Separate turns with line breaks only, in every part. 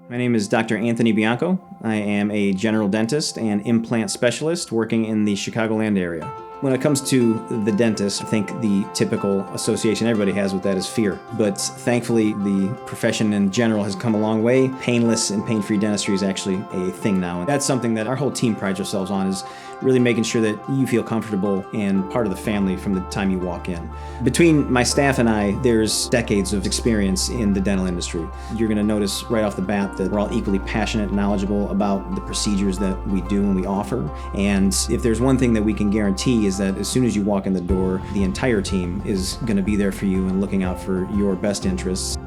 My name is Dr. Anthony Bianco. I am a general dentist and implant specialist working in the Chicagoland area. When it comes to the dentist, I think the typical association everybody has with that is fear. But thankfully, the profession in general has come a long way. Painless and pain-free dentistry is actually a thing now. And that's something that our whole team prides ourselves on, is really making sure that you feel comfortable and part of the family from the time you walk in. Between my staff and I, there's decades of experience in the dental industry. You're going to notice right off the bat that we're all equally passionate and knowledgeable about the procedures that we do and we offer. And if there's one thing that we can guarantee is that as soon as you walk in the door, the entire team is going to be there for you and looking out for your best interests.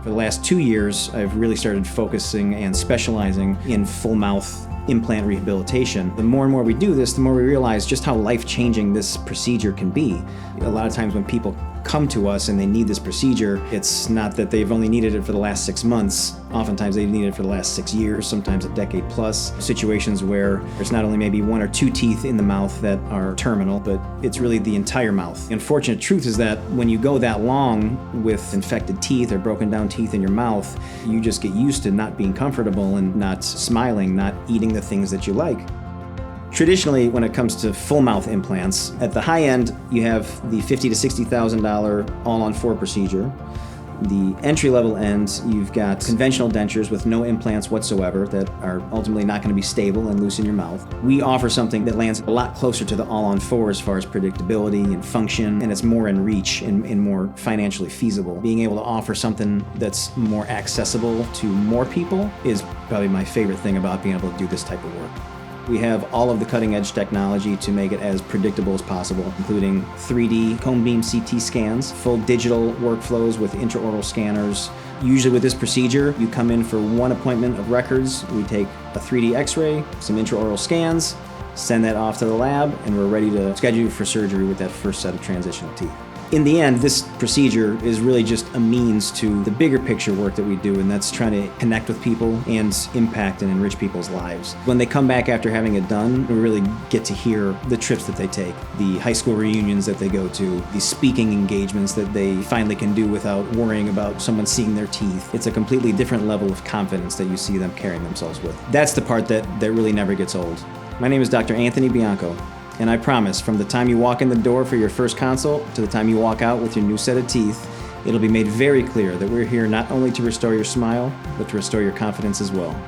For the last 2 years, I've really started focusing and specializing in full mouth implant rehabilitation. The more and more we do this, the more we realize just how life-changing this procedure can be. A lot of times when people come to us and they need this procedure, it's not that they've only needed it for the last 6 months. Oftentimes they've needed it for the last 6 years, sometimes a decade plus. Situations where there's not only maybe 1 or 2 teeth in the mouth that are terminal, but it's really the entire mouth. The unfortunate truth is that when you go that long with infected teeth or broken down teeth in your mouth, you just get used to not being comfortable and not smiling, not eating the things that you like. Traditionally, when it comes to full mouth implants, at the high end, you have the $50,000 to $60,000 all-on-4 procedure. The entry-level end, you've got conventional dentures with no implants whatsoever that are ultimately not going to be stable and loose in your mouth. We offer something that lands a lot closer to the all-on-4 as far as predictability and function, and it's more in reach and more financially feasible. Being able to offer something that's more accessible to more people is probably my favorite thing about being able to do this type of work. We have all of the cutting-edge technology to make it as predictable as possible, including 3D cone beam CT scans, full digital workflows with intraoral scanners. Usually with this procedure, you come in for 1 appointment of records. We take a 3D x-ray, some intraoral scans, send that off to the lab, and we're ready to schedule you for surgery with that first set of transitional teeth. In the end, this procedure is really just a means to the bigger picture work that we do, and that's trying to connect with people and impact and enrich people's lives. When they come back after having it done, we really get to hear the trips that they take, the high school reunions that they go to, the speaking engagements that they finally can do without worrying about someone seeing their teeth. It's a completely different level of confidence that you see them carrying themselves with. That's the part that really never gets old. My name is Dr. Anthony Bianco. And I promise, from the time you walk in the door for your first consult to the time you walk out with your new set of teeth, it'll be made very clear that we're here not only to restore your smile, but to restore your confidence as well.